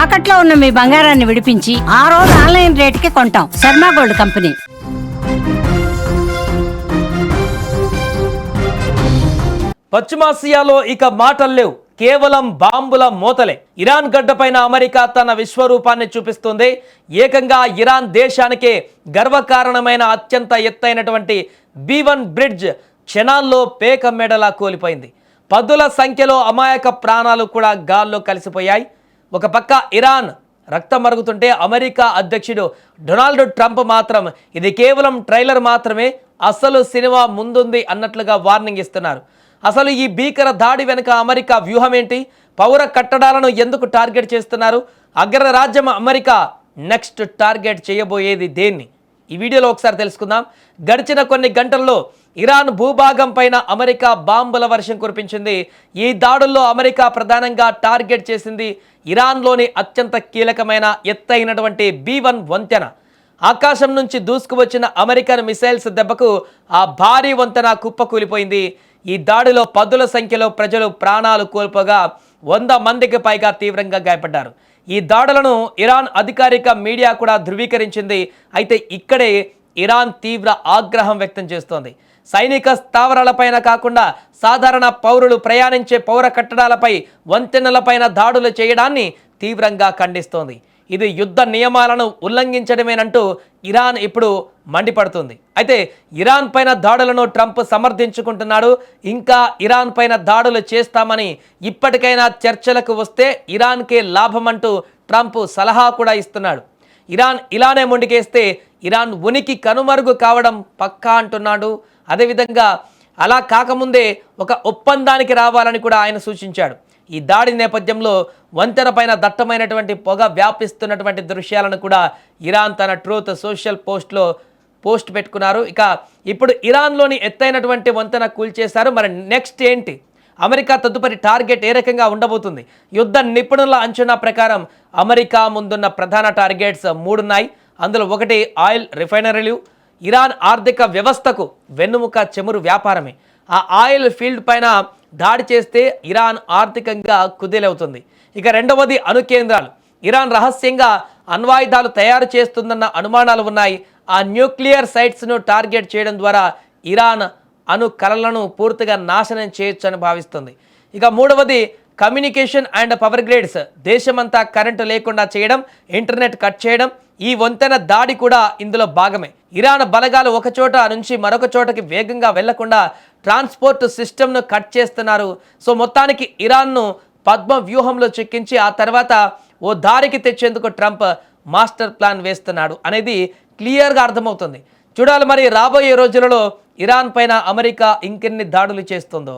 తాకట్లో ఉన్న మీ బంగారాన్ని విడిపించి ఆ రోజు ఆన్లైన్ రేటుకి కొంటాం. Sharma gold company. పశ్చిమాసియాలో ఇక మాటలు లేవు, కేవలం బాంబుల మోతలే. ఇరాన్ గడ్డపైన అమెరికా తన విశ్వరూపాన్ని చూపిస్తుంది. ఏకంగా ఇరాన్ దేశానికే గర్వకారణమైన అత్యంత ఎత్తైనటువంటి B1 బ్రిడ్జ్ క్షణాల్లో పేక మెడలా కూలిపోయింది. పదుల సంఖ్యలో అమాయక ప్రాణాలు కూడా గాల్లో కలిసిపోయాయి. ఒక పక్క ఇరాన్ రక్తం మరుగుతుంటే అమెరికా అధ్యక్షుడు డొనాల్డ్ ట్రంప్ మాత్రం ఇది కేవలం ట్రైలర్ మాత్రమే, అసలు సినిమా ముందుంది అన్నట్లుగా వార్నింగ్ ఇస్తున్నారు. అసలు ఈ భీకర దాడి వెనుక అమెరికా వ్యూహం ఏంటి? పౌర కట్టడాలను ఎందుకు టార్గెట్ చేస్తున్నారు? అగ్రరాజ్యం అమెరికా నెక్స్ట్ టార్గెట్ చేయబోయేది దేన్ని? ఈ వీడియోలో ఒకసారి తెలుసుకుందాం. గడిచిన కొన్ని గంటల్లో ఇరాన్ భూభాగం పైన అమెరికా బాంబుల వర్షం కురిపించింది. ఈ దాడుల్లో అమెరికా ప్రధానంగా టార్గెట్ చేసింది ఇరాన్లోని అత్యంత కీలకమైన ఎత్తైనటువంటి B1 వంతెన. ఆకాశం నుంచి దూసుకువచ్చిన అమెరికన్ మిసైల్స్ దెబ్బకు ఆ భారీ వంతెన కుప్పకూలిపోయింది. ఈ దాడిలో పదుల సంఖ్యలో ప్రజలు ప్రాణాలు కోల్పోగా 100 మందికి పైగా తీవ్రంగా గాయపడ్డారు. ఈ దాడులను ఇరాన్ అధికారిక మీడియా కూడా ధృవీకరించింది. అయితే ఇక్కడే ఇరాన్ తీవ్ర ఆగ్రహం వ్యక్తం చేస్తోంది. సైనిక స్థావరాలపైన కాకుండా సాధారణ పౌరులు ప్రయాణించే పౌర కట్టడాలపై, వంతెనలపైన దాడులు చేయడాన్ని తీవ్రంగా ఖండిస్తోంది. ఇది యుద్ధ నియమాలను ఉల్లంఘించడమేనంటూ ఇరాన్ ఇప్పుడు మండిపడుతుంది. అయితే ఇరాన్ పైన దాడులను ట్రంప్ సమర్థించుకుంటున్నాడు. ఇంకా ఇరాన్ పైన దాడులు చేస్తామని ఇప్పటికైనా చర్చలకు వస్తే ఇరాన్కే లాభం అంటూ ట్రంప్ సలహా కూడా ఇస్తున్నాడు. ఇరాన్ ఇలానే ముందుకేస్తే ఇరాన్ ఉనికి కనుమరుగు కావడం పక్కా అంటున్నాడు. అదేవిధంగా అలా కాకముందే ఒక ఒప్పందానికి రావాలని కూడా ఆయన సూచించాడు. ఈ దాడి నేపథ్యంలో వంతెన పైన దట్టమైనటువంటి పొగ వ్యాపిస్తున్నటువంటి దృశ్యాలను కూడా ఇరాన్ తన ట్రూత్ సోషల్ పోస్ట్ పెట్టుకున్నారు. ఇక ఇప్పుడు ఇరాన్లోని ఎత్తైనటువంటి వంతెన కూల్చేశారు. మరి నెక్స్ట్ ఏంటి? అమెరికా తదుపరి టార్గెట్ ఏ రకంగా ఉండబోతుంది? యుద్ధ నిపుణుల అంచనా ప్రకారం అమెరికా ముందున్న ప్రధాన టార్గెట్స్ 3 ఉన్నాయి. అందులో ఒకటి ఆయిల్ రిఫైనరీలు. ఇరాన్ ఆర్థిక వ్యవస్థకు వెన్నుముక చమురు వ్యాపారమే. ఆ ఆయిల్ ఫీల్డ్ పైన దాడి చేస్తే ఇరాన్ ఆర్థికంగా కుదేలవుతుంది. ఇక రెండవది అణు కేంద్రాలు. ఇరాన్ రహస్యంగా అణ్వాయుధాలు తయారు చేస్తుందన్న అనుమానాలు ఉన్నాయి. ఆ న్యూక్లియర్ సైట్స్ను టార్గెట్ చేయడం ద్వారా ఇరాన్ అణు కలలను పూర్తిగా నాశనం చేయొచ్చని భావిస్తుంది. ఇక మూడవది కమ్యూనికేషన్ అండ్ పవర్ గ్రిడ్స్. దేశమంతా కరెంటు లేకుండా చేయడం, ఇంటర్నెట్ కట్ చేయడం. ఈ వంతెన దాడి కూడా ఇందులో భాగమే. ఇరాన్ బలగాలు ఒక చోట నుంచి మరొక చోటకి వేగంగా వెళ్లకుండా ట్రాన్స్పోర్ట్ సిస్టమ్ను కట్ చేస్తున్నారు. సో మొత్తానికి ఇరాన్ను పద్మ వ్యూహంలో చిక్కించి ఆ తర్వాత ఓ దారికి తెచ్చేందుకు ట్రంప్ మాస్టర్ ప్లాన్ వేస్తున్నాడు అనేది క్లియర్గా అర్థమవుతుంది. చూడాలి మరి రాబోయే రోజులలో ఇరాన్ పైన అమెరికా ఇంకెన్ని దాడులు చేస్తుందో.